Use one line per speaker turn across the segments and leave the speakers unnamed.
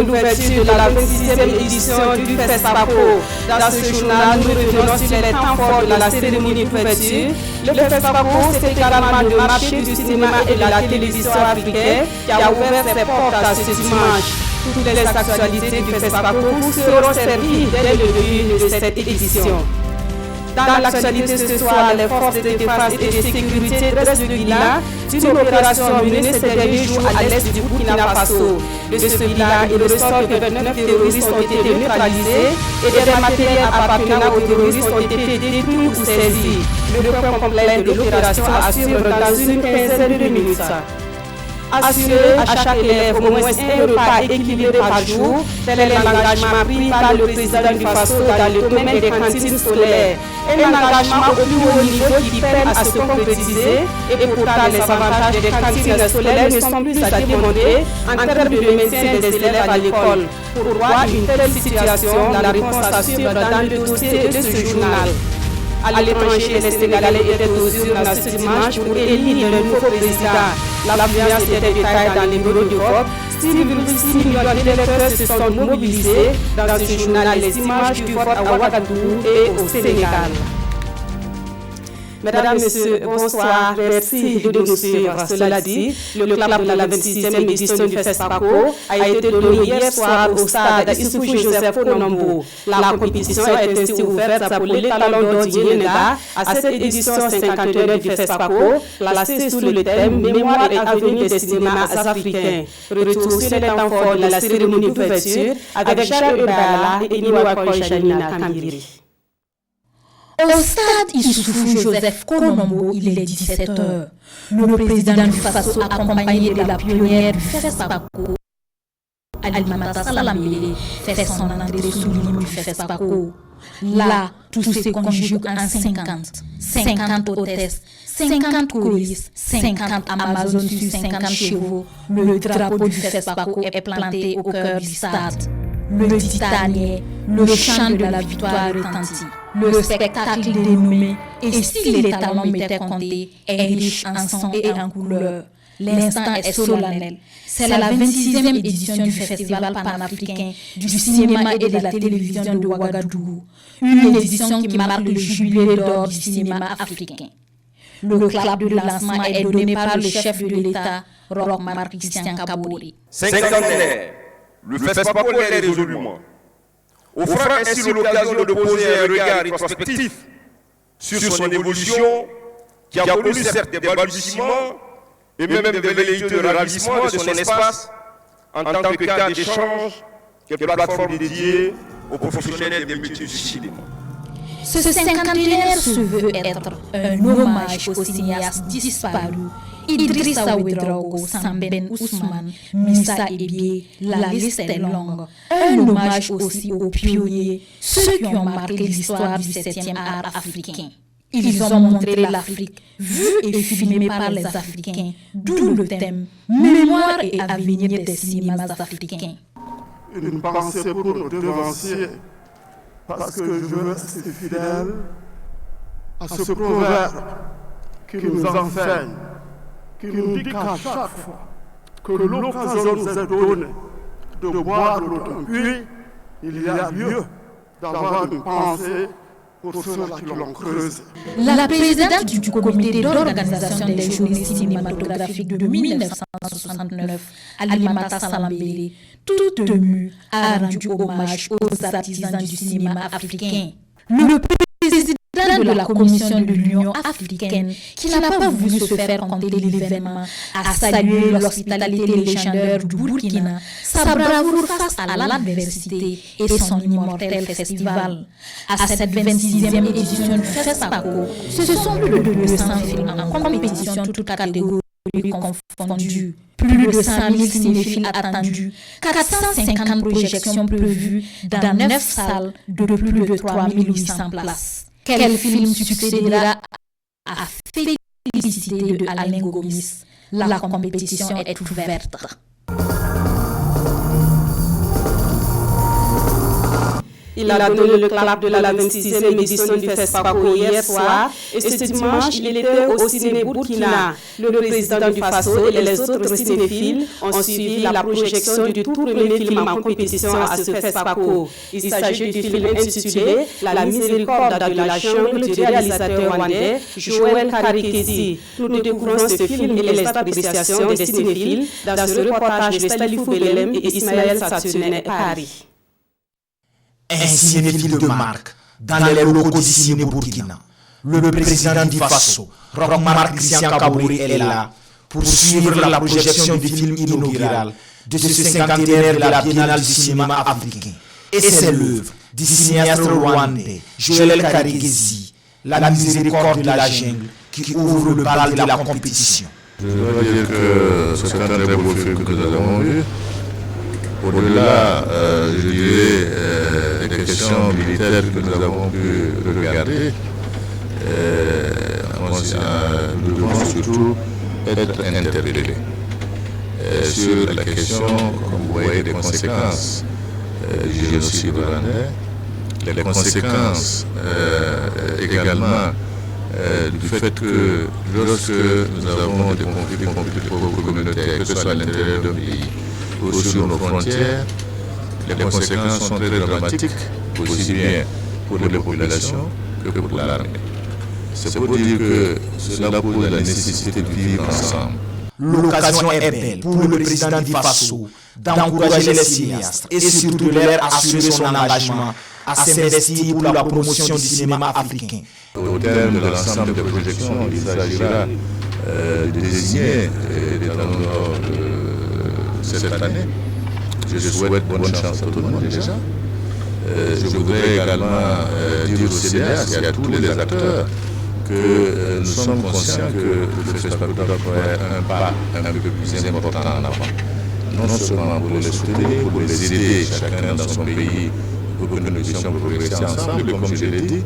l'ouverture de la 26e édition du FESPACO. Dans ce journal, nous revenons sur les temps forts de la cérémonie d'ouverture. Le FESPACO, c'est également le marché du cinéma et de la télévision africaine qui a ouvert ses portes à ce dimanche. Toutes les actualités du FESPACO seront servies dès le début de cette édition. Dans l'actualité ce soir, les forces de défense et de sécurité dressent le bilan d'une opération menée ces derniers jours à l'est du Burkina Faso. De ce bilan, il ressort que 29 terroristes ont été neutralisés et des matériels appartenant aux terroristes ont été détruits ou saisis. Le point complet de l'opération à suivre dans une quinzaine de minutes. Assurer à chaque élève au moins un repas équilibré par jour, tel est l'engagement pris par le président du FASO dans le domaine des cantines scolaires. Un engagement au plus haut niveau qui peine à se concrétiser et pourtant les avantages des cantines scolaires ne sont plus à démontrer en termes de maintien des élèves à l'école. Pourquoi une telle situation? La réponse à suivre dans le dossier de ce journal. À l'étranger, les Sénégalais étaient aux urnes ce dimanche pour élire le nouveau président. L'affluence était détaillée dans les bureaux de vote. 6,6 millions d'électeurs se sont mobilisés dans ce journal les images du vote à Ouagadougou et au Sénégal. Mesdames, Messieurs, bonsoir. Merci de nous suivre. Cela dit, le clap de la 26e édition du FESPACO a été donné hier soir au stade Issoufou Joseph Onombo. La compétition est ainsi ouverte pour les talents d'or du Yénéga à cette édition 51 du FESPACO, placée sous le thème Mémoire et avenir des cinémas africains. Retour sur les temps forts de la cérémonie d'ouverture avec Charles Ebala et Niwakoy Janina Kambiri.
Au stade Issoufou Joseph Onombo, il est 17h. Le président du FASO, accompagné de la pionnière du FESPACO, Alimata Salamé, fait son entrée sous l'hymne du FESPACO. Là, tout se conjugue en 50 hôtesses, 50 choristes, 50 Amazones sur 50 chevaux. Le drapeau du FESPACO est planté au cœur du stade. Le titanier, le chant de la victoire retentit. Le spectacle dénommé et si les talents m'étaient comptés est riche en son et en couleurs. L'instant est solennel. C'est la 26e édition du Festival panafricain du cinéma et de la télévision de Ouagadougou. Une édition qui marque le jubilé d'or du cinéma africain. Le clap de lancement est donné par le chef de l'État, Roch-Marc Christian Kabore.
Cinquantenaire, le FESPACO l'est résolument, offrant ainsi l'occasion de poser un regard rétrospectif sur son évolution qui a connu certes des balbutiements et même des velléités de ravissement de son espace en tant que cadre d'échange et plateforme dédiée aux professionnels des métiers du cinéma.
Ce cinquantenaire se veut être un hommage aux cinéastes disparus, Idrissa Ouedraogo, Samben Ousmane, Missa Ebié, la liste est longue. Un hommage aussi aux pionniers, ceux qui ont marqué l'histoire du 7e art africain. Ils ont montré l'Afrique, vue et filmée par les Africains, d'où le thème Mémoire et avenir des cinémas africains.
Une pensée pour nos devanciers, parce que je veux rester fidèle à ce proverbe qui nous enseigne, qui nous dit qu'à chaque fois que l'occasion nous est donnée de boire l'eau d'un puits, il y a lieu d'avoir une pensée pour ceux-là qui l'ont creusé.
La présidente du comité d'organisation des journées cinématographiques de 1969, Alimata Salambele, toute émue, a rendu hommage aux artisans du cinéma africain. Le président de la Commission de l'Union africaine, qui n'a pas voulu se faire compter l'événement, a salué l'hospitalité légendaire du Burkina, sa bravoure face à l'adversité et son immortel festival. À cette 26e édition du FESPACO, ce sont plus de 200 films en compétition toutes catégories confondues, plus de 100 000 cinéphiles attendus, 450 projections prévues dans 9 salles de plus de 3 800 places. Quel film succédera à Félicité de Alain Gomis? La compétition est ouverte.
Il a donné le clap de la 26e édition du FESPACO hier soir et ce dimanche, il était au ciné Burkina. Le président du FASO et les autres cinéphiles ont suivi la projection du tout premier film en compétition à ce FESPACO. Il s'agit du film intitulé La miséricorde de la jungle du réalisateur rwandais Joël Karikesi. Nous découvrons ce film et les appréciations des cinéphiles dans ce reportage de Salifou Belem et Ismaël Satsunen Paris.
Un cinéphile de marque dans les locaux du ciné Burkina. Le président du FASO, Roch-Marc Christian Kabouri, est là pour suivre la projection du film inaugural de ce cinquantenaire de la Biennale du cinéma africain. Et c'est l'œuvre du cinéaste rwandais Joël Karikesi, La miséricorde de la jungle, qui ouvre le bal de la compétition.
Je dois dire que c'est un très beau film que nous avons vu. Au-delà, je dirais, des questions militaires que nous avons pu regarder, nous devons surtout être interpellés sur la question, comme vous voyez, des conséquences du génocide rwandais, les conséquences également du fait que lorsque nous avons des conflits communautaires, que ce soit à l'intérieur d'un pays ou sur nos frontières, les conséquences sont très dramatiques, aussi bien pour les populations que pour l'armée. C'est pour dire que cela pose la nécessité de vivre ensemble.
L'occasion est belle pour le président du FASO d'encourager les cinéastes et surtout de leur assurer son engagement à s'investir pour la promotion du cinéma africain.
Au terme de l'ensemble des projections, il s'agira de désigner des ténors de cette année. Je souhaite bonne chance à tout le monde déjà. Je voudrais également dire aux cinéastes et à tous les acteurs que nous sommes conscients que le FESPACO doit faire un pas un peu plus important en avant. Non seulement pour les soutenir, pour les aider chacun dans son pays pour que nous puissions progresser ensemble, comme je l'ai dit,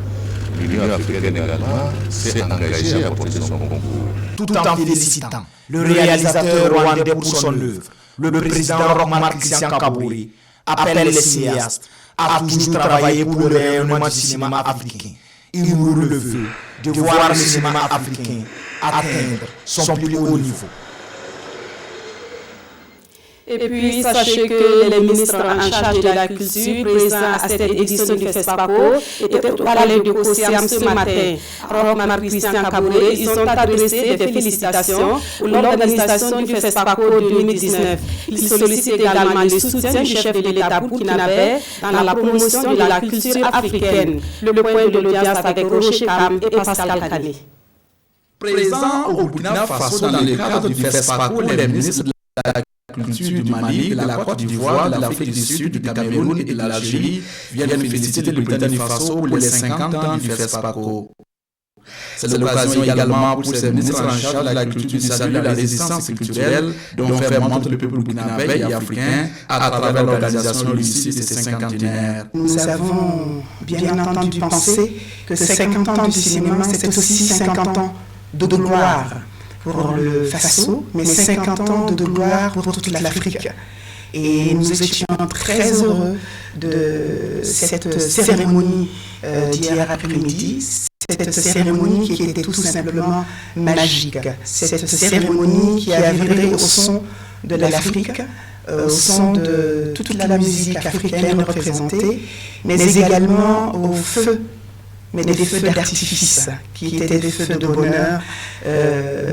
l'Union africaine également s'est engagée à porter son concours.
Tout en félicitant le réalisateur rwandais pour son œuvre, le président Roch-Marc Christian Kabouri appelle les cinéastes à toujours travailler pour le rayonnement du cinéma africain. Il nous le veut de voir le cinéma africain atteindre son plus haut niveau.
Et puis, sachez que les ministres en charge de la culture présents à cette édition du FESPACO étaient au palais de Kosiam ce matin. Roch-Marc Christian Kabouri, ils ont adressé des félicitations pour l'organisation du FESPACO 2019. Ils sollicitent également le soutien du chef de l'État burkinabé dans la promotion de la culture africaine. Le point de l'audience avec Roger Kam et Pascal Kane.
Présents au Burkina Faso dans le cadre du FESPACO, les ministres de la culture du Mali, de la Côte d'Ivoire, de l'Afrique du Sud, du Cameroun et de l'Algérie viennent féliciter le Burkina Faso pour les 50 ans du FESPACO. C'est l'occasion également pour ces ministres en charge de la culture de saluer la résistance culturelle dont fait montre le peuple burkinabé et africain à travers l'organisation lucide de ces cinquantenaires.
Nous avons bien entendu penser que 50 ans du cinéma, c'est aussi 50 ans de gloire pour le Faso, mais 50 ans de gloire pour toute l'Afrique. Et nous étions très heureux de cette cérémonie d'hier après-midi, cette cérémonie qui était tout simplement magique, cette cérémonie qui a vibré au son de l'Afrique, au son de toute la musique africaine représentée, mais également au feu, mais des feux d'artifice qui étaient des feux de bonheur,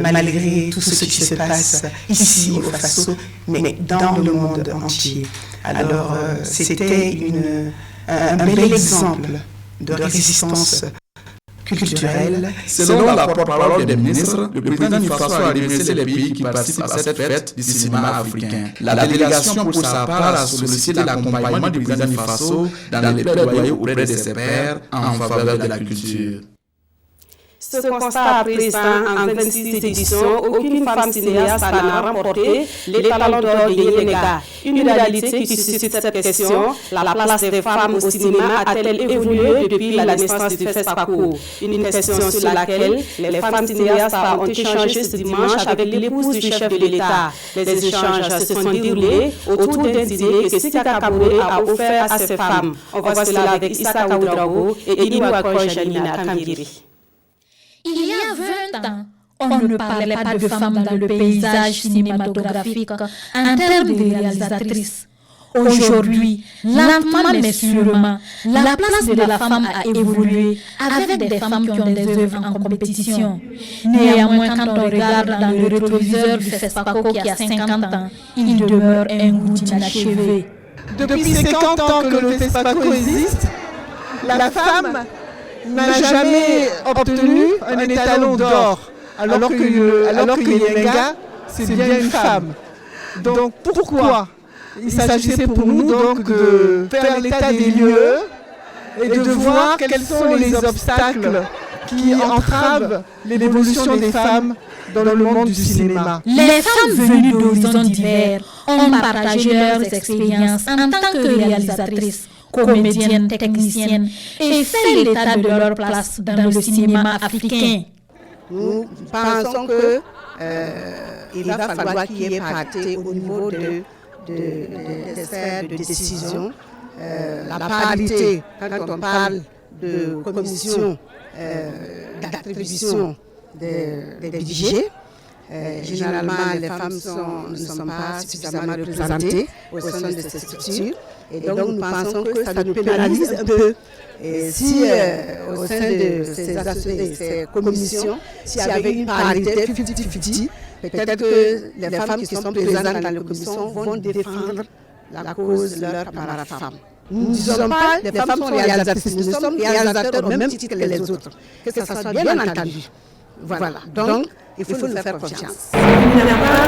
malgré tout ce qui se passe ici au Faso, mais dans le monde entier. Alors c'était un bel exemple de résistance culturelle.
Selon la porte-parole des ministres, le président du Faso a remercié les pays qui participent à cette fête du cinéma africain. La délégation, pour sa part, a sollicité l'accompagnement du président du Faso dans les plaidoyers auprès de ses pairs en faveur de la culture.
Ce constat présent en 26 éditions, aucune femme cinéaste n'a remporté les talons d'or de Yenega. Une réalité qui suscite cette question, la place des femmes au cinéma a-t-elle évolué depuis la naissance du FESPACO? Une question sur laquelle les femmes cinéastes ont échangé ce dimanche avec l'épouse du chef de l'État. Les échanges se sont déroulés autour d'un dîner que Sika Kaboré a offert à ses femmes. On voit cela avec Issa Oudraogo et Iniwakoi Janina Kambiri.
Il y a 20 ans, on ne parlait pas de femmes dans le paysage cinématographique en termes de réalisatrices. Aujourd'hui, lentement mais sûrement, la place de la femme a évolué avec des femmes qui ont des œuvres en compétition. Néanmoins, quand on regarde dans le rétroviseur du FESPACO qui a 50 ans, il demeure un goût inachevé.
Depuis 50 ans que le FESPACO existe, la femme n'a jamais obtenu un étalon d'or, alors que Yenga, c'est bien une femme. Donc pourquoi? Il s'agissait pour nous donc de faire l'état des lieux et de voir quels sont les obstacles qui entravent l'évolution des femmes dans le monde du cinéma.
Les femmes venues d'horizons divers ont partagé leurs expériences en tant que réalisatrices, comédiennes, techniciennes et fait l'état de leur place dans le cinéma africain.
Nous pensons qu'il va falloir qu'il y ait parité au niveau des sphères de décision. La parité, quand on parle de commission d'attribution des budgets, généralement les femmes ne sont pas suffisamment représentées au sein de ces structures. Et donc nous pensons que ça nous pénalise un peu. Et si au sein de ces commissions, s'il y avait une parité 50-50, peut-être que les femmes qui sont présentes dans les commissions vont défendre la cause de leurs camarades femmes. Nous ne disons pas que les femmes sont réalisatrices, nous sommes réalisateurs au même titre que les autres. Que ça soit bien entendu. Voilà, donc il faut nous faire confiance.
Il n'y a pas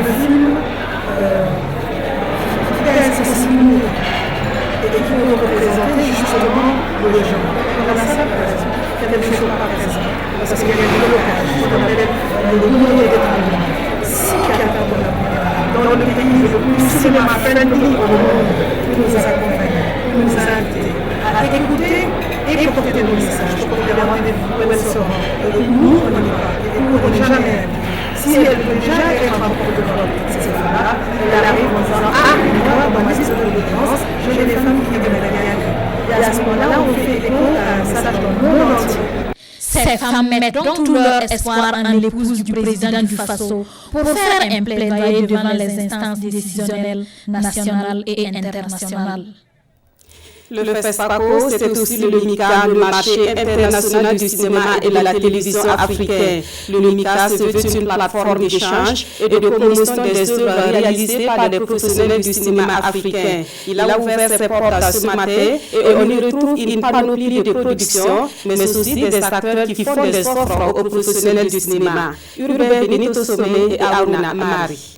de film d'accessibilité et qui peut représenter justement les gens. On a ça, par exemple, quelque chose par exemple, parce qu'il y a des blocages, ce qu'on appelle le communauté d'étrangers. Si quelqu'un dans le pays le plus cinéma friendly au monde qui nous accompagne, qui nous a invités à écouter et porter nos messages, pour les rendez-vous où elles seront. Et nous, on n'y va pas. Et nous, on n'est jamais invités. Si elle peut déjà être en porte-parole, etc., elle arrive en disant « Ah, moi, dans ma liste de défense, j'ai des femmes qui viennent de la. Et à ce moment-là, on fait écho à un message dans le monde entier.
Ces femmes mettent donc tout leur espoir en l'épouse du président du FASO pour faire un plaidoyer devant les instances décisionnelles nationales et internationales.
Le FESPACO, c'est aussi le MICA, le marché international du cinéma et de la télévision africaine. Le MICA se veut une plateforme d'échange et de promotion des œuvres réalisées par des professionnels du cinéma africain. Il a ouvert ses portes ce matin et on y retrouve une panoplie de productions, mais aussi des acteurs qui font des offres aux professionnels du cinéma. Urbain Benito Somé et Aouna Mari.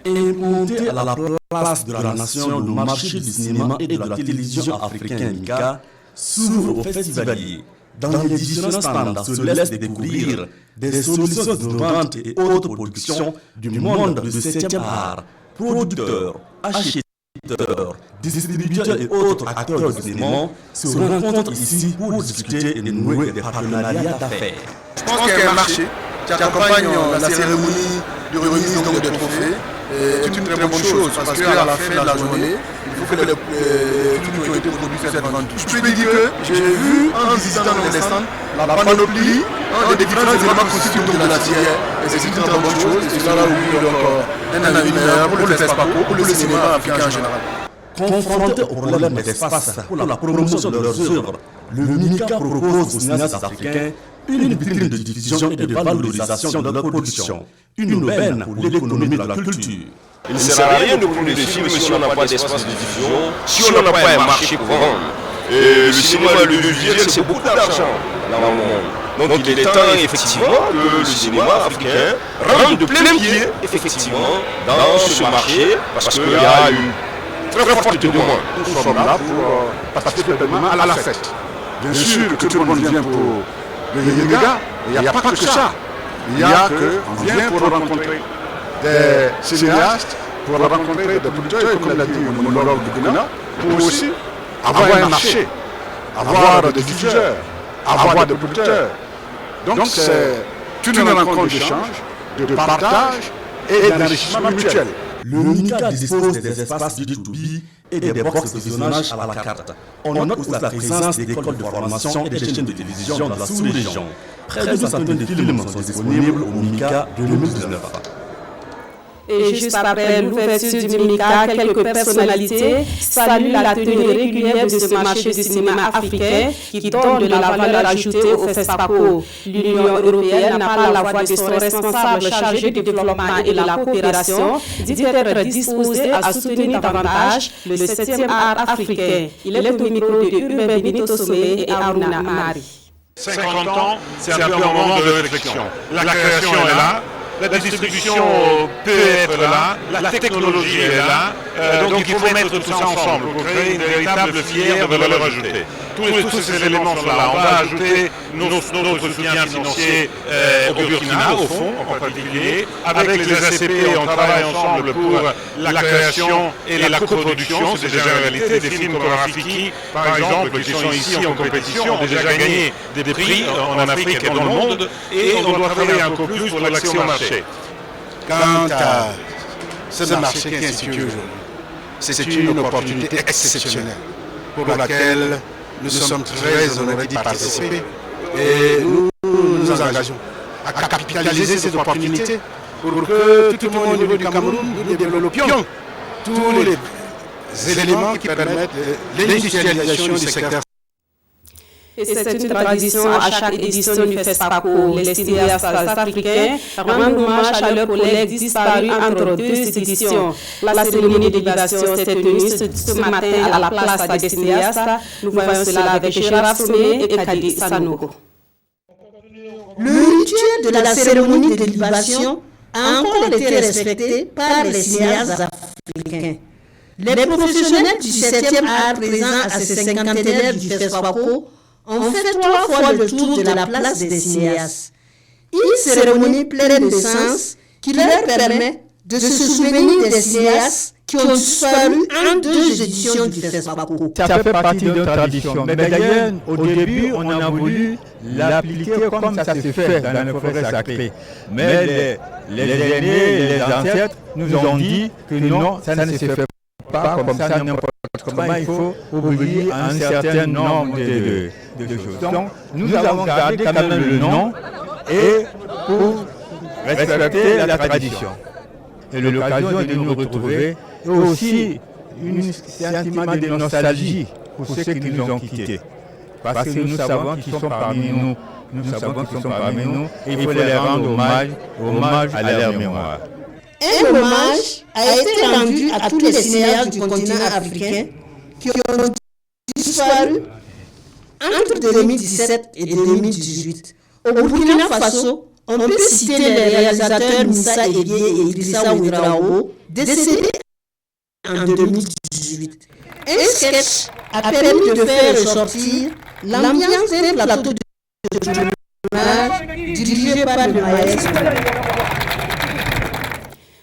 Implanté à la place de la nation, le marché du cinéma et de la télévision africain MICA s'ouvre aux festivaliers. Dans les différents standards se laissent découvrir des solutions innovantes et autres productions du monde du 7e art. Producteurs, acheteurs, distributeurs et autres acteurs du cinéma se rencontrent ici pour discuter et nouer des partenariats d'affaires.
Je pense qu'il y a un marché qui accompagne la cérémonie de remise des trophées. C'est une très bonne chose parce qu'à la fin de la journée, il faut que les films qui ont été produits soient vendus. Je peux dire que j'ai vu en visitant les stands la panoplie des différents éléments constitutifs de la tiers. Et c'est une très bonne chose. Et c'est là où un avis meilleur pour le FESPACO, pour le cinéma africain en général.
Confrontés au problème des espaces pour la promotion de leurs œuvres, le MICA propose aux cinéastes africains une vitrine de diffusion et de valorisation de leur production, une aubaine pour l'économie de la culture.
Il ne sert à rien de prendre des films si on n'a pas d'espace de diffusion, si on n'a pas un marché pour vendre. Et le cinéma et le visuel, c'est beaucoup d'argent dans le monde. Donc il est temps effectivement que le cinéma africain rentre de plein pied effectivement dans ce marché parce qu'il y a une très forte demande.
Nous sommes là pour participer à la fête. Bien sûr que tout le monde vient pour le yoga, il n'y a pas que ça. Il y a qu'on vient pour rencontrer des cinéastes, pour rencontrer des producteurs, comme l'a dit le monologue de Guna, pour aussi avoir un marché, avoir des diffuseurs, avoir des producteurs. Donc c'est une rencontre d'échange, de partage et d'enrichissement mutuel.
Le MICA dispose des espaces B2B et des box de visionnage à la carte. On note aussi la présence d'écoles de formation et des chaînes de télévision dans la sous-région. Près d'une centaine de films sont disponibles au MICA 2019.
Et juste après l'ouverture du MICA, quelques personnalités saluent la tenue régulière de ce marché du cinéma africain qui donne de la valeur ajoutée au FESPACO. L'Union européenne n'a pas la voix de son responsable chargé du développement et de la coopération, dit être disposé à soutenir davantage le 7e art africain. Il est au micro de Urbain Benito Somé et Aruna Mari.
50 ans, c'est un peu un moment de réflexion. La création est là. La distribution peut être là, la technologie est là, donc il faut mettre tout ça ensemble pour créer une véritable filière de valeur ajoutée. Tous ces éléments sont là. On va ajouter notre soutien financier au Burkina, au fond en particulier. Avec les ACP, on travaille ensemble pour la création et la coproduction. C'est déjà une réalité. Des films comme Rafiki, par exemple, qui sont ici en compétition, ont déjà gagné des prix en Afrique et dans le monde. Et on doit travailler un peu plus pour l'accès au marché.
Quant à ce marché qui est institué aujourd'hui, c'est une opportunité exceptionnelle pour laquelle nous sommes très honorés d'y participer et nous nous engageons à capitaliser ces opportunités pour que tout le monde au niveau du Cameroun, nous développions tous les éléments qui permettent l'industrialisation du secteur.
Et c'est une tradition à chaque édition du FESPACO. Les cinéastes africains rendent hommage à leurs collègues disparus entre deux éditions. La cérémonie de libération s'est tenue ce matin à la place des cinéastes. Nous voyons cela avec Gérard Somé et Kadi Sanogo.
Le rituel de la cérémonie de libération a encore été respecté par les cinéastes africains. Les professionnels du 7e art présents à ce cinquantenaire du FESPACO ont fait 3 fois le tour de la place des cinéastes. Une cérémonie pleine de sens qui leur permet de se souvenir des cinéastes qui ont disparu en 2 éditions du FESPACO.
Ça fait partie de notre tradition. Mais d'ailleurs, au début, on a voulu l'appliquer comme ça se fait dans le forêt sacré. Mais les aînés, les ancêtres nous ont dit que non, ça ne se fait pas comme ça n'importe comment. Il faut oublier un certain nombre de choses. Donc, nous avons gardé quand même le nom et pour respecter la tradition. Et l'occasion de nous retrouver et aussi un sentiment de nostalgie pour ceux qui nous ont quittés. Parce que nous savons qu'ils sont parmi nous. Nous savons qu'ils sont parmi nous et il faut les rendre hommage à leur mémoire.
Un hommage a été rendu à tous les cinéastes du continent africain qui ont disparu entre 2017 et 2018. Au Burkina Faso, on peut citer les réalisateurs Moussa Ebié et Idrissa Ouedraogo, décédés en 2018. Un sketch a permis de faire ressortir l'ambiance d'un plateau de tournage dirigé par le maestro.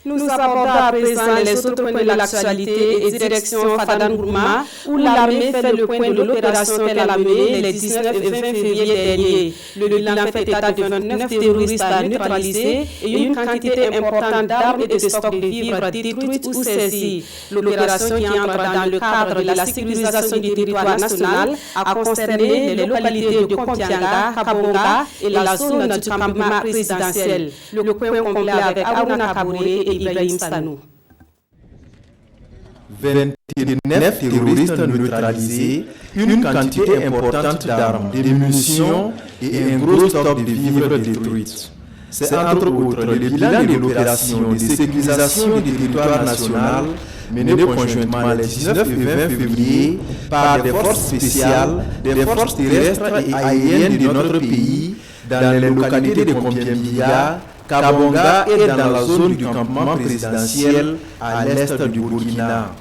Nous abordons à présent les autres points de l'actualité et direction Fadane Gourma, où l'armée fait le point de l'opération qu'elle a menée les 19 et 20 février dernier. Le bilan fait état de 29 terroristes neutralisés et une quantité importante d'armes et de stocks de vivres détruites ou saisies. L'opération qui entre dans le cadre de la sécurisation du territoire national a concerné les localités de Kompianga, Kabonga et la zone du campement présidentiel. Le point complet avec Aruna Kabouré et Ibrahim Sanou.
29 terroristes neutralisés, une quantité importante d'armes, de munitions et un gros stock de vivres détruits. C'est entre autres le bilan de l'opération de sécurisation du territoire national menée conjointement les 19 et 20 février par des forces spéciales, des forces terrestres et aériennes de notre pays dans les localités de Kompianga, Kabonga et dans la zone du campement présidentiel à l'est du Burkina.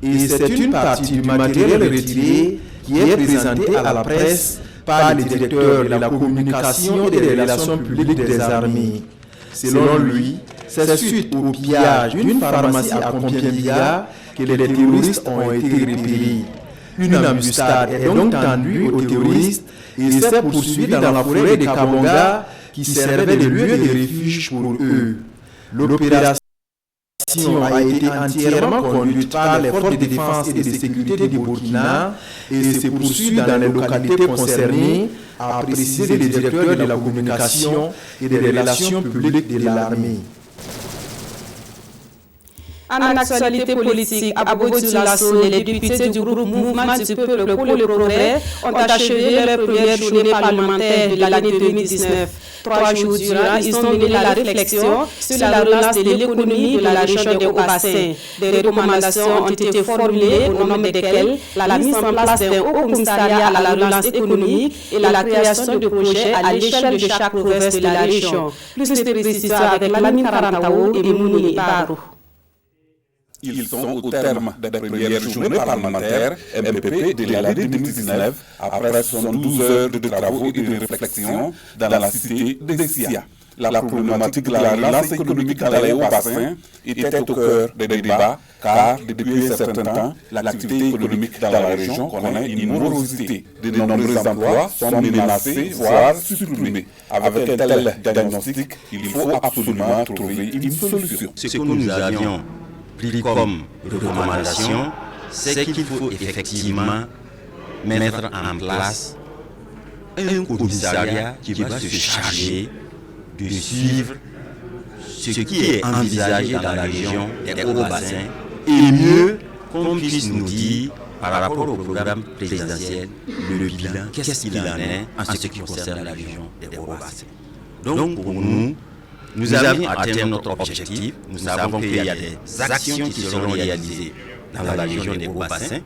Et c'est une partie du matériel retiré qui est présenté à la presse par le directeur de la communication et des relations publiques des armées. Selon lui, c'est suite au pillage d'une pharmacie à Compiègne-Biard que les terroristes ont été repérés. Une embuscade est donc tendue aux terroristes et s'est poursuivie dans la forêt de Kabonga qui servait de lieu de refuge pour eux. L'opération a été entièrement conduite par les forces de défense et de sécurité du Burkina et se poursuit dans les localités concernées, a précisé le directeur de la communication et des relations publiques de l'armée.
En actualité politique, à Bobo-Dioulasso, les députés du groupe Mouvement du Peuple pour le Progrès ont achevé leur première journée parlementaire de l'année 2019. 3 jours durant, ils ont mené la réflexion sur la relance de l'économie de la région des Hauts-Bassins. Des recommandations ont été formulées au nom desquelles la mise en place d'un haut commissariat à la relance économique et la création de projets à l'échelle de chaque province de la région. Plus de précisions avec Lamine Karantao et Mouni Ibarou.
Ils sont au terme des premières journées parlementaires MPP de l'année 2019 après 72 heures de travaux et de réflexion dans la cité d'Essia. La problématique de la relance économique dans les Hauts-Bassins était au cœur des débats car depuis un certain temps, l'activité économique dans la région connaît une morosité. De nombreux emplois sont menacés, voire supprimés. Avec un tel diagnostic, il faut absolument trouver une solution.
Ce que nous avions pris comme recommandation, c'est qu'il faut effectivement mettre en place un commissariat qui va se charger de suivre ce qui est envisagé dans la région des Hauts-Bassins et mieux qu'on puisse nous dire par rapport au programme présidentiel le bilan, qu'est-ce qu'il en est en ce qui concerne la région des Hauts-Bassins. Donc pour nous avons atteint notre objectif. Nous savons qu'il y a des actions qui seront réalisées dans la région des Hauts-Bassins.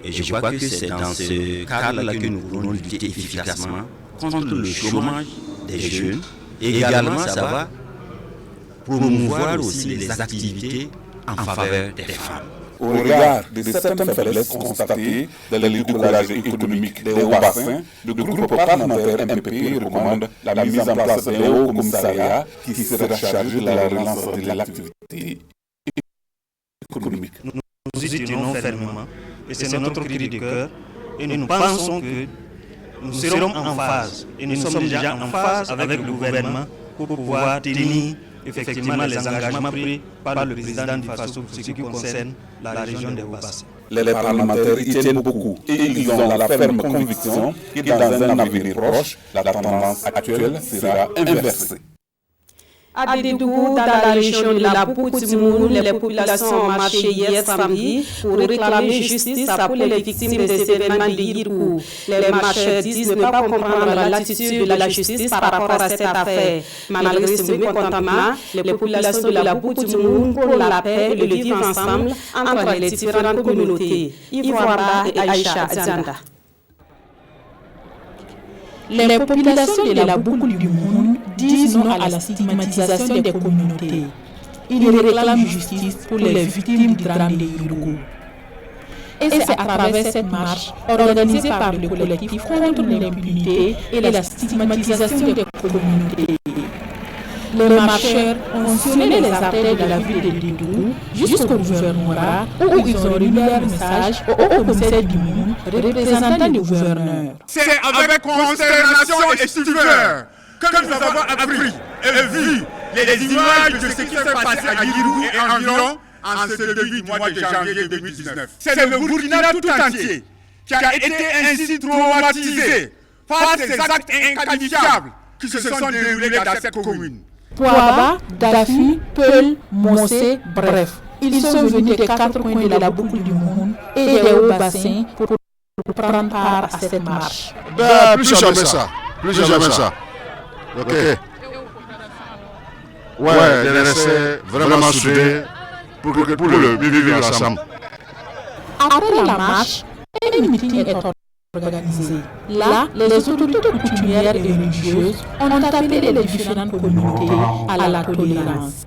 Et je crois que c'est dans ce cadre-là que nous pourrons lutter efficacement contre le chômage des jeunes. Et également, ça va promouvoir aussi les activités en faveur des femmes.
Au regard de certaines faiblesses constatées dans le décollage économique des Hauts-Bassins, le groupe parlementaire MPP recommande la mise en place d'un haut commissariat qui sera chargé de la relance de l'activité économique.
Nous y tenons fermement et c'est notre cri de cœur et nous pensons que nous serons en phase et nous sommes déjà en phase avec le gouvernement pour pouvoir tenir effectivement les engagements pris par le président du FASO pour ce qui concerne la région des Hauts-Bassins.
Les parlementaires y tiennent beaucoup et ils ont la ferme conviction que dans un avenir proche, la tendance actuelle sera inversée.
À Dédougou, dans la région de la Boubou-Timoun, les populations ont marché hier samedi pour réclamer justice pour les victimes des événements de Yirkou. Les marcheurs disent ne pas comprendre l'attitude de la justice par rapport à cette affaire. Malgré ce mécontentement, les populations de la Boubou-Timoun pour la paix et le vivre ensemble entre les différentes communautés. Ivoire et Aïcha Zanda.
Les populations de la Boubou-Timoun disent non à la stigmatisation des communautés. Ils réclament justice pour les victimes du drame de Yirkou. Et c'est à travers cette marche organisée par le collectif contre l'impunité et la stigmatisation des communautés. Les marcheurs ont sillonné les artères de la ville de Dédougou jusqu'au gouvernorat où ils ont remis leur message au haut commissaire du monde, représentant le gouverneur.
C'est avec consternation et stupeur que nous avons appris et vu les images de ce qui s'est passé à Yirkou et environ en ce début du mois de janvier 2019. C'est le Burkina tout entier qui a été ainsi traumatisé par ces actes inqualifiables qui se sont déroulés dans cette commune.
Pouaba, Dafi, Peul, Mossé, bref, ils sont venus des 4 coins de la boucle du monde et des Hauts-Bassins pour prendre part à cette marche.
Plus jamais ça. Plus jamais ça. Ok. Ouais, de rester vraiment soudés pour le vivre ensemble.
Après la marche, un meeting est organisé. Là, les autorités coutumières et religieuses ont appelé les différentes communautés à la tolérance.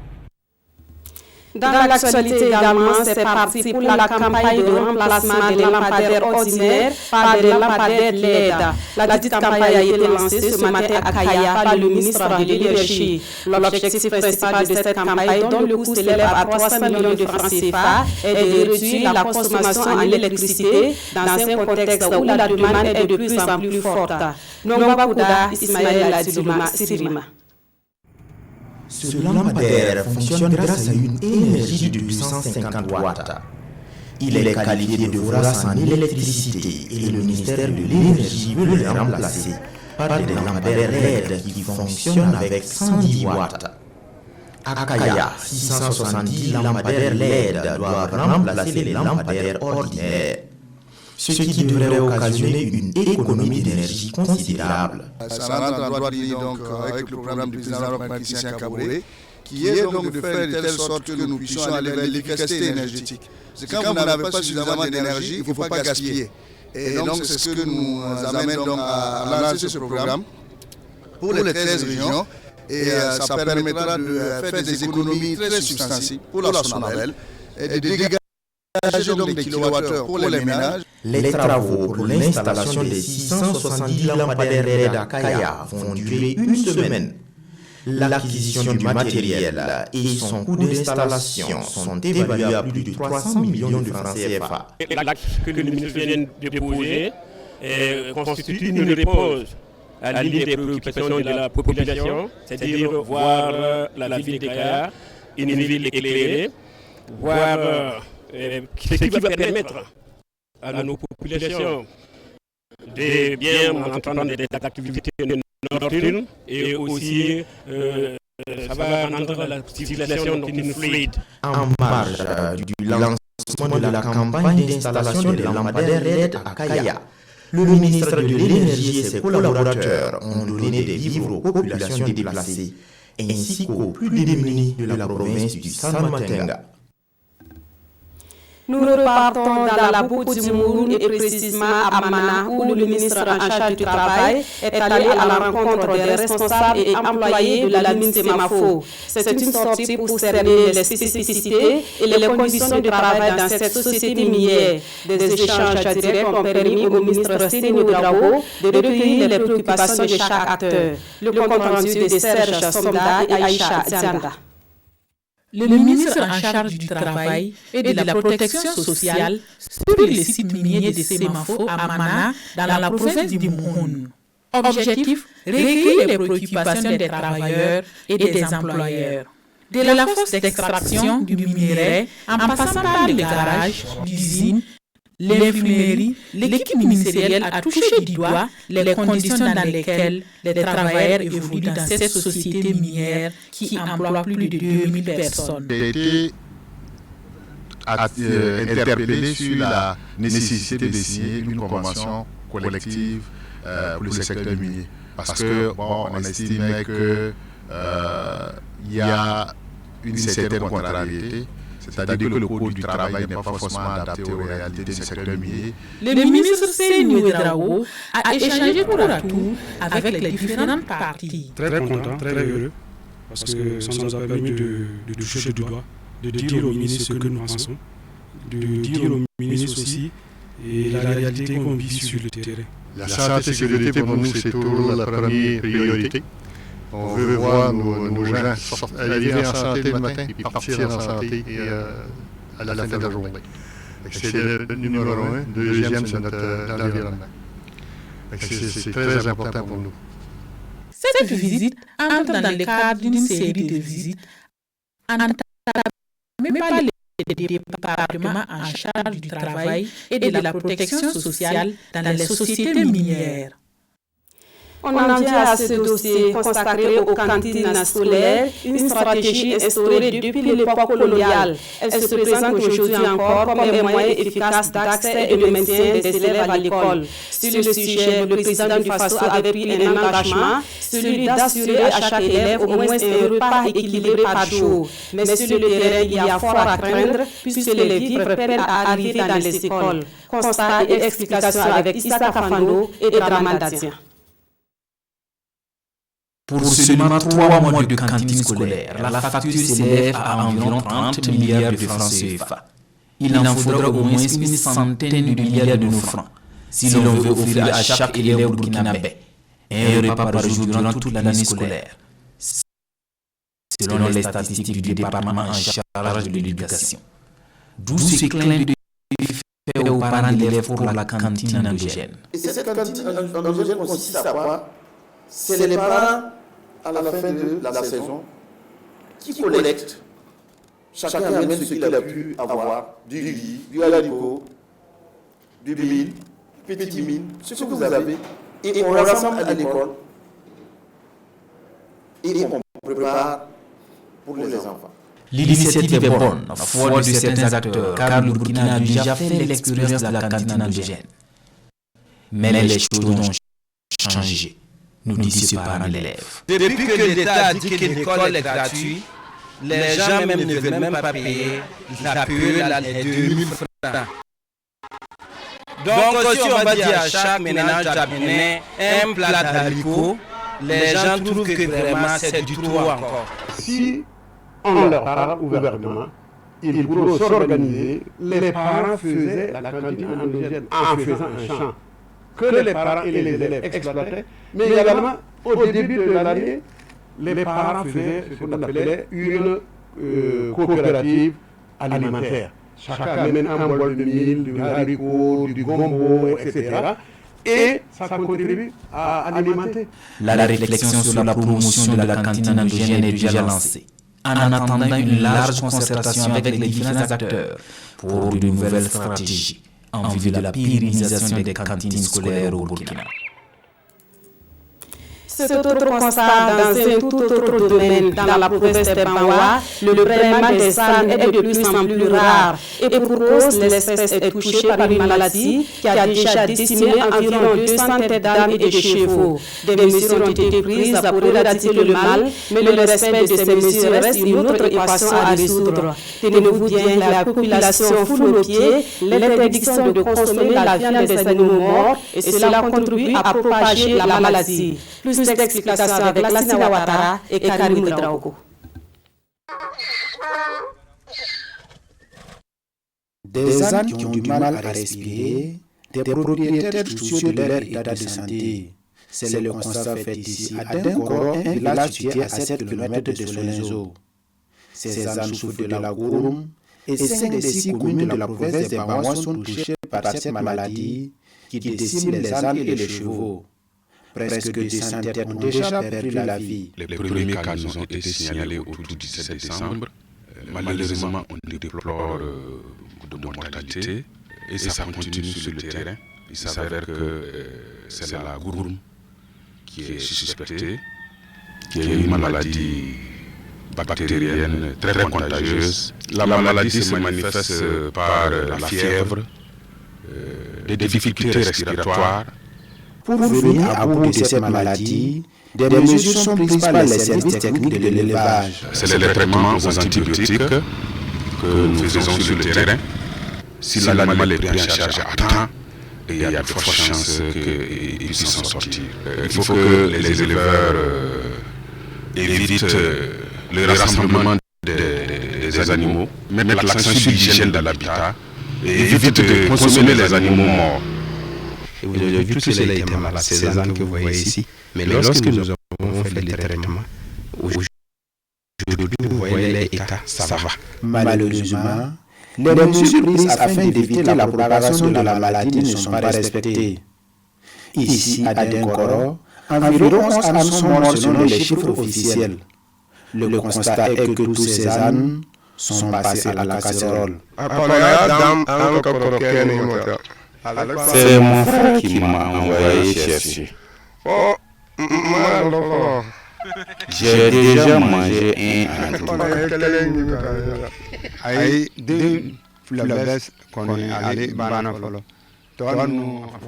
Dans l'actualité également, c'est parti pour la campagne de remplacement des lampadaires ordinaires par des lampadaires LED. La dite campagne a été lancée ce matin à Kaya par le ministre de l'Énergie. L'objectif principal de cette campagne, dont le coût s'élève à 300 millions de francs CFA, est de réduire la consommation en électricité dans un contexte où la demande est de plus en plus forte. Nongwa Kouda, Ismaël Sirima.
Ce lampadaire fonctionne grâce à une énergie de 250 watts. Il est qualifié de vorace en électricité et le ministère de l'Énergie veut le remplacer par des lampadaires LED qui fonctionnent avec 110 watts. À Kaya, 670 lampadaires LED doivent remplacer les lampadaires ordinaires, ce qui devrait occasionner une économie d'énergie considérable.
Ça rentre en droit de ligne donc avec le programme du président Christian Kaboré, qui est donc de faire de telle sorte que nous puissions aller vers l'efficacité énergétique. C'est quand vous n'avez pas suffisamment d'énergie, il ne faut pas gaspiller. Et donc c'est ce que nous amène donc à lancer ce programme pour les 13 régions. Et ça permettra de faire des économies très substantielles pour la Sonabel et de dégager donc des kilowattheures pour les ménages.
Les travaux pour l'installation des 670 lampadaires LED à Kaya vont durer une semaine. L'acquisition du matériel et son coût d'installation sont évalués à plus de 300 millions de francs CFA.
L'acte que le ministre vient de déposer constitue une réponse à l'une des préoccupations de la population, c'est-à-dire voir la ville de Kaya, une ville éclairée, voir ce qui va permettre à nos populations de bien entreprendre des activités nocturnes et aussi ça va rendre la circulation d'une fluide.
En marge du lancement de la campagne d'installation des lampadaires LED à Kaya, le ministre de l'Énergie et ses collaborateurs ont donné des vivres aux populations déplacées ainsi qu'aux plus démunis de la province du Salmatenga.
Nous repartons dans la boucle du Mouroun et précisément à Mana, où le ministre en charge du travail est allé à la rencontre des responsables et employés de la mine Semafo. C'est une sortie pour cerner les spécificités et les conditions de travail dans cette société minière. Des échanges directs ont permis au ministre Séni Ouedraogo de recueillir les préoccupations de chaque acteur. Le compte-rendu de Serge Somda et Aïcha Zianda.
Le ministre en charge du Travail et de la Protection sociale sur les sites miniers de Semafo à Mana, dans la province du Mouroun. Objectif, recueillir les préoccupations des travailleurs et des employeurs. De la force d'extraction du minerai, en passant par les garages, l'usine, l'infirmerie, l'équipe ministérielle a touché du doigt les conditions dans lesquelles les travailleurs évoluent dans cette société minière qui emploie plus de 2000 personnes.
J'ai été interpellé sur la nécessité de signer une convention collective pour le secteur minier. Parce que on estimait qu'il y a une certaine contrariété. C'est-à-dire que le code du travail n'est pas forcément adapté aux réalités du secteur minier.
Le ministre Séni Ouedraogo a échangé pour un tour avec les différentes parties.
Très content, très heureux, parce que ça nous a permis de toucher du doigt, de dire au ministre ce que nous pensons, de dire au ministre aussi et la réalité qu'on vit sur le terrain.
La santé et sécurité pour nous, c'est toujours la première priorité. On veut voir nos gens arriver en santé le matin et partir en santé à la fin de la journée. C'est le numéro 1. Deuxième, c'est l'environnement. C'est très important pour nous.
Cette visite entre dans le cadre d'une série de visites entamées par les départements en charge du travail et de la protection sociale dans les sociétés minières.
On en vient à ce dossier consacré aux cantines scolaires, une stratégie instaurée depuis l'époque coloniale. Elle se présente aujourd'hui encore comme un moyen efficace d'accès et de maintien des élèves à l'école. Sur le sujet, le président du FASO avait pris un engagement, celui d'assurer à chaque élève au moins un repas équilibré par jour. Mais sur le terrain, il y a fort à craindre puisque les vivres peinent à arriver dans les écoles. Constat et explication avec Issa Kafando et Draman Dadia.
Pour seulement 3 mois de cantine scolaire, la facture s'élève à environ 30 milliards de francs CFA. Il en faudra au moins une centaine de milliards de nos francs si l'on veut offrir à chaque élève burkinabé un repas par jour durant toute l'année scolaire, selon les statistiques du département en charge de l'éducation. D'où ce clin d'œil fait aux parents d'élèves pour la cantine endogène.
Et cette cantine endogène consiste à quoi? C'est les parents, à la fin de la saison, qui collectent. Chacun amène ce qu'il a pu avoir, du riz, du haricot, du mil, petit mil, ce que vous avez, et on rassemble à l'école, et on prépare pour les enfants.
L'initiative est bonne, foi de certains acteurs, car le Burkina a déjà fait l'expérience de la cantine endogène. Mais les choses ont changé, nous dit ce parent d'élève.
Depuis que l'État a dit que l'école est gratuite, les gens même ne veulent même pas payer la PE, les 2000 francs. Donc si on va dire à chaque ménage d'abonnés un plat d'haricots, les gens trouvent que vraiment c'est du trop encore.
Si on leur parle ouvertement, ils pourront s'organiser. Les parents faisaient la cantine endogène en faisant un champ que les parents et les élèves exploitaient, mais également au début de l'année, les parents faisaient ce qu'on appelait une coopérative alimentaire. Chacun amène un bol de mil, du haricot, du gombo, etc. Et ça contribue à alimenter.
La réflexion sur la promotion de la cantine endogène est déjà lancée, en attendant une large concertation avec les différents acteurs pour de nouvelles stratégies en vue de la pérennisation des cantines scolaires au Burkina.
Cet autre constat dans un tout autre domaine dans la province de Banwa, le braiement des ânes est de plus en plus rare et pour cause l'espèce est touchée par une maladie qui a déjà décimé environ 200 têtes d'ânes et de chevaux. Des mesures ont été prises pour éradiquer le mal, mais le respect de ces mesures reste une autre équation à résoudre. Tenez-vous bien, la population foule aux pieds l'interdiction de consommer la viande des animaux morts et cela contribue à propager la maladie. Plus d'explications avec Lassina Ouattara et Karim Ouedraogo.
Des ânes qui ont du mal à respirer, des propriétaires soucieux de leur état de santé. C'est le constat fait ici à Denkoro, un village situé à 7 km de Solenzo. Ces ânes souffrent de la gourum et 5 des 6 communes de la province des Banwa sont touchées par cette maladie qui décime les ânes et les chevaux. Presque 200 têtes ont déjà perdu la vie.
Les premiers cas nous ont été signalés autour du 17 décembre. Malheureusement, on déplore de mortalité et ça continue sur le terrain. Il s'avère que c'est la gourum qui est suspectée, qui est une maladie bactérienne très contagieuse. La maladie se manifeste par la fièvre, des difficultés respiratoires.
Pour venir à bout de cette maladie, des mesures sont prises par les services techniques de l'élevage.
C'est les traitements aux antibiotiques que nous faisons sur le terrain. Si l'animal est pris en charge à temps, il y a de fortes chances qu'il puisse s'en sortir. Il faut que les éleveurs évitent le rassemblement des animaux, mettre l'accent sur l'hygiène de l'habitat et évitent de consommer les animaux morts.
Et vous avez vu tout cela était malade, ces ânes que vous voyez ici. Mais lorsque nous avons fait les traitements, aujourd'hui, vous voyez les états, ça va.
Malheureusement, les mesures prises afin d'éviter la propagation de la maladie ne sont pas respectées. Ici, à Denkoro, environ 11 ânes sont morts selon les chiffres officiels. Le constat est que tous ces ânes sont passés à la casserole.
C'est mon frère qui m'a envoyé chercher. J'ai déjà mangé un
Aïe, deux flabès qu'on est allé banana folo.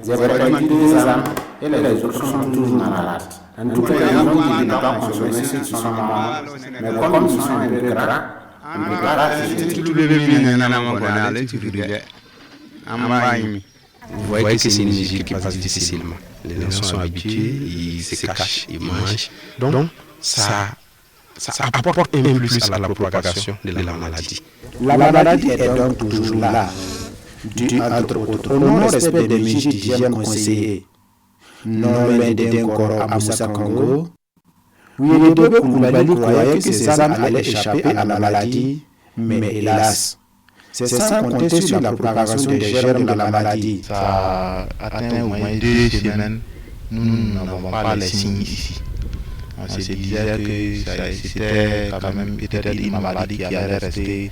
J'ai perdu 2 ânes et les autres sont toujours malades. En tout cas, il y a beaucoup qui n'ont pas consommé ceux qui sont malades. Mais comme ils sont un peu gras, on peut pas.
Vous voyez que c'est une mesure qui passe difficilement. Les gens sont habitués, ils se cachent, ils mangent. Donc, ça apporte un peu plus à la propagation de la maladie.
La maladie est donc toujours là, due entre autres au non-respect des mesures d'hygiène conseillées. Non loin d'Enkoro à Moussa Congo, Ouyedobe Koulibaly croyait que ses âmes allaient échapper à la maladie, mais hélas, c'est sans compter sur la propagation des germes de la maladie.
Ça atteint au moins 2 semaines, nous n'avons pas les signes ici. On se disait que c'était quand même peut-être une maladie qui allait rester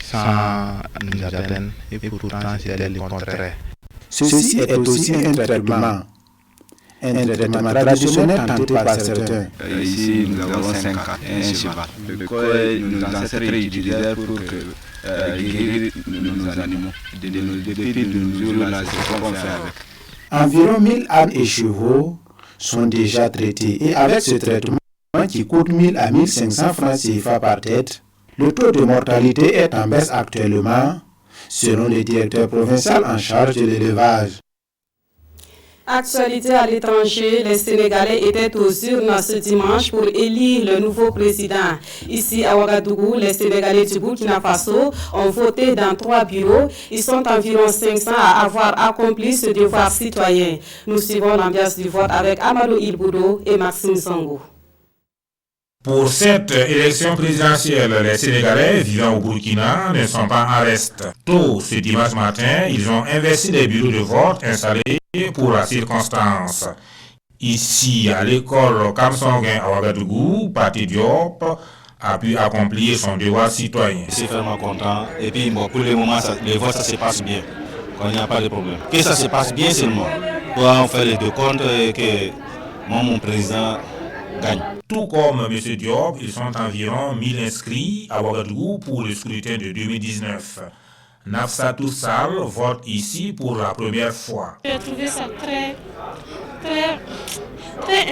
sans nous atteindre, et pourtant c'était le contraire.
Ceci est aussi un traitement traditionnel tenté par certains.
Ici, nous avons 5 cas et un cheval. Le corps, nos ancêtres utilisaient pour guérir nos animaux, depuis de nos jours, là, c'est ce qu'on fait avec.
Environ 1000 ânes et chevaux sont déjà traités et avec ce traitement qui coûte 1000 à 1500 francs CFA par tête, le taux de mortalité est en baisse actuellement, selon le directeur provincial en charge de l'élevage.
Actualité à l'étranger, les Sénégalais étaient aux urnes ce dimanche pour élire le nouveau président. Ici à Ouagadougou, les Sénégalais du Burkina Faso ont voté dans 3 bureaux. Ils sont environ 500 à avoir accompli ce devoir citoyen. Nous suivons l'ambiance du vote avec Amadou Ilboudo et Maxime Sango.
Pour cette élection présidentielle, les Sénégalais vivant au Burkina ne sont pas en reste. Tôt ce dimanche matin, ils ont investi des bureaux de vote installés pour la circonstance. Ici, à l'école Kamsonguin à Ouagadougou, Pati Diop a pu accomplir son devoir citoyen.
Je suis vraiment content. Et puis, bon, pour le moment, le vote, ça se passe bien. Il n'y a pas de problème. Que ça se passe bien seulement. On fait les 2 comptes et que mon président gagne.
Tout comme M. Diop, ils sont environ 1000 inscrits à Ouagadougou pour le scrutin de 2019. Nafsatou Sall vote ici pour la première fois.
J'ai trouvé ça très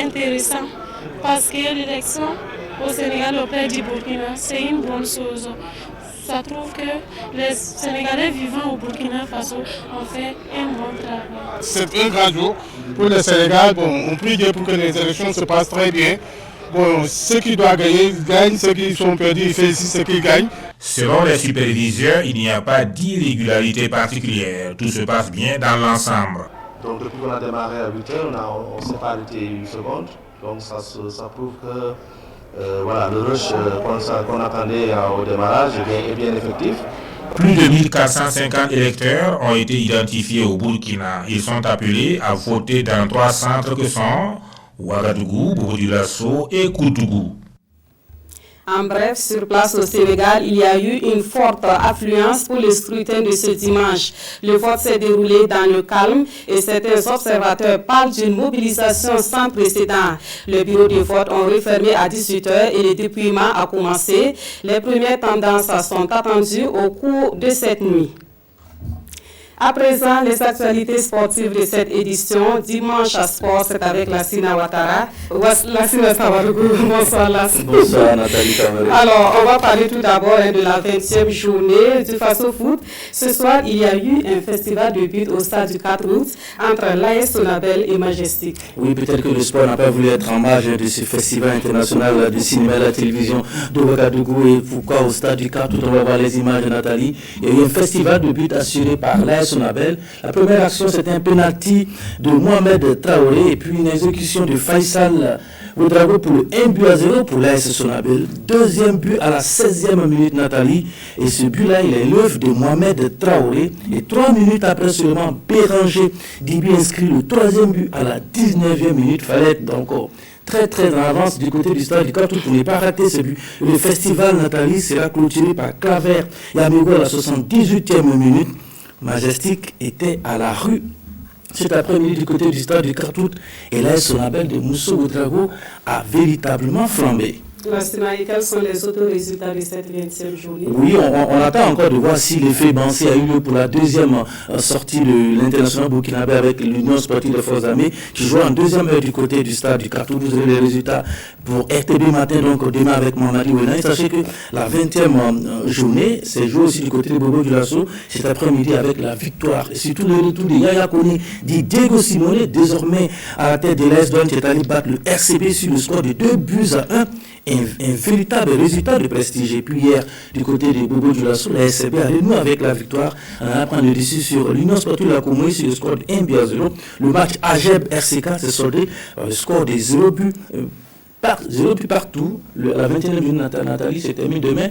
intéressant parce que l'élection au Sénégal auprès du Burkina, c'est une bonne chose. Ça trouve que les Sénégalais vivant au Burkina Faso ont fait un bon travail.
C'est un grand jour pour le Sénégal. Bon, on prie Dieu pour que les élections se passent très bien. Bon, ceux qui doivent gagner, gagnent. Ceux qui sont perdus, ils félicitent ceux qui gagnent.
Selon les superviseurs, il n'y a pas d'irrégularité particulière. Tout se passe bien dans l'ensemble.
Donc depuis qu'on a démarré à 8h, on ne s'est pas arrêté une seconde. Donc ça prouve que voilà, le rush qu'on attendait au démarrage est bien effectif.
Plus de 1450 électeurs ont été identifiés au Burkina. Ils sont appelés à voter dans 3 centres que sont Ouagadougou, Bobo-Dioulasso et Koutougou.
En bref, sur place au Sénégal, il y a eu une forte affluence pour le scrutin de ce dimanche. Le vote s'est déroulé dans le calme et certains observateurs parlent d'une mobilisation sans précédent. Le bureau de vote ont refermé à 18h et le dépouillement a commencé. Les premières tendances sont attendues au cours de cette nuit. À présent, les actualités sportives de cette édition, Dimanche à Sport, c'est avec Lassina Ouattara. Lassina Sawadougou, bonsoir Lassina.
Bonsoir Nathalie Kamere.
Alors, on va parler tout d'abord de la 20e journée du Faso Foot. Ce soir, il y a eu un festival de but au stade du 4 août entre l'AS Sonabel et Majestic.
Oui, peut-être que le sport n'a pas voulu être en marge de ce festival international du cinéma et de la télévision de Ouagadougou et pourquoi au stade du 4 août, on va voir les images de Nathalie. Il y a eu un festival de but assuré par l'AS Sonabel. La première action, c'était un penalty de Mohamed Traoré et puis une exécution de Faisal Ouedraogo pour le 1-0 pour l'AS Sonabel. Deuxième but à la 16e minute, Nathalie. Et ce but-là, il est l'œuvre de Mohamed Traoré. Et 3 minutes après seulement, Béranger Dibi inscrit le 3e but à la 19e minute. Il fallait être encore très en avance du côté du stade du 4 août pour ne pas rater ce but. Le festival, Nathalie, sera clôturé par Claver Yamigo à la 78e minute. Majestic était à la rue cet après-midi du côté du stade du 4 août et l'AS Sonabel de Mousso Ouedraogo a véritablement flambé.
Et quels sont les autres résultats de cette 20e journée?
Oui, on attend encore de voir si l'effet Bansé a eu lieu pour la deuxième sortie de l'international burkinabé avec l'Union sportive des forces armées qui joue en deuxième heure du côté du stade du Carrefour. Vous avez les résultats pour RTB matin, donc demain avec Mamadi Ouena. Sachez que la 20e journée, c'est joué aussi du côté de Bobo Dioulasso cet après-midi avec la victoire. Et surtout le retour de Yaya Kone, dit Diego Simone, désormais à la tête de l'AS Douanes qui est allé battre le RCB sur le score de 2-1. Un véritable résultat de prestige. Et puis hier, du côté de Bobo Dioulasso, la SCB a renoué avec la victoire en allant prendre le dessus sur l'Union sportive de la Comorie sur le score de 1-0. Le match AGEB-RCK s'est soldé par le score de 0 but. 0 but partout. La 21e journée Nathalie se termine demain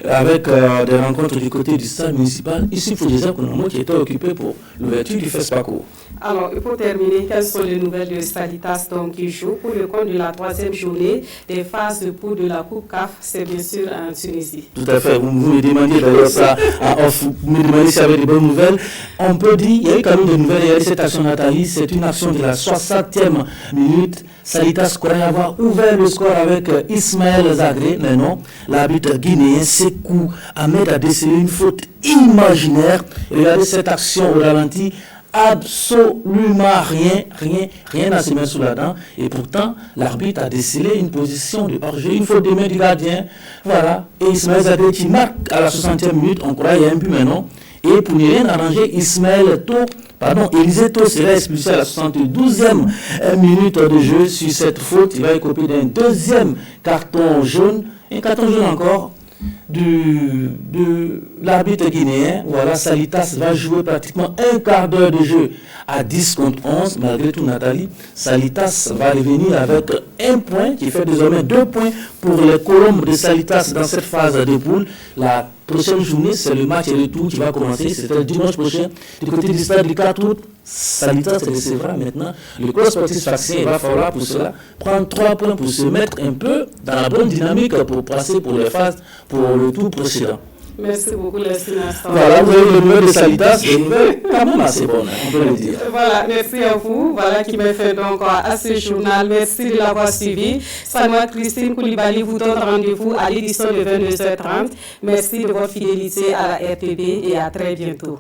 avec des rencontres du côté du stade municipal. Ici, il faut dire qu'on qui était occupé pour l'ouverture du FESPACO.
Alors, pour terminer, quelles sont les nouvelles de Salitas qui joue pour le compte de la 3e journée des phases de poule de la Coupe CAF, c'est bien sûr en Tunisie.
Tout à fait. Vous me demandiez d'ailleurs ça en off. Vous me demandez s'il y avait des bonnes nouvelles. On peut dire, il y a eu quand même des nouvelles. Il y a eu cette action Nathalie. C'est une action de la 60e minute. Salitas croyait avoir ouvert le score avec Ismaël Zagré, mais non. L'arbitre guinéen Sekou Ahmed a décelé une faute imaginaire. Regardez cette action au ralenti. Absolument rien à se mettre sous la dent. Et pourtant, l'arbitre a décelé une position de hors-jeu, une faute de main du gardien. Voilà. Et Ismaël Zagré qui marque à la 60e minute, on croyait qu'il y a un but, mais non. Et pour ne rien arranger, Élisée To sera expulsé à la 72e minute de jeu sur cette faute. Il va écoper d'un deuxième carton jaune, un carton jaune encore de l'arbitre guinéen. Voilà, Salitas va jouer pratiquement un quart d'heure de jeu à 10 contre 11. Malgré tout, Nathalie, Salitas va revenir avec un point qui fait désormais 2 points pour les Colombes de Salitas dans cette phase de poule. La prochaine journée, c'est le match retour qui va commencer. C'est le dimanche prochain du côté du stade du 4 août. Salitas recevra maintenant le club sportif Sfaxien. Il va falloir pour cela prendre 3 points pour se mettre un peu dans la bonne dynamique pour passer pour les phases, pour le tour précédent.
Merci beaucoup, Lestine Astor.
Voilà, vous avez le numéro de Salitas, des nouvelles quand même assez bonnes, on peut le dire.
Voilà, merci à vous. Voilà qui me fait donc à ce journal. Merci de l'avoir suivi. Sanoa Christine Koulibaly vous donne rendez-vous à l'édition de 22h30. Merci de votre fidélité à la RTB et à très bientôt.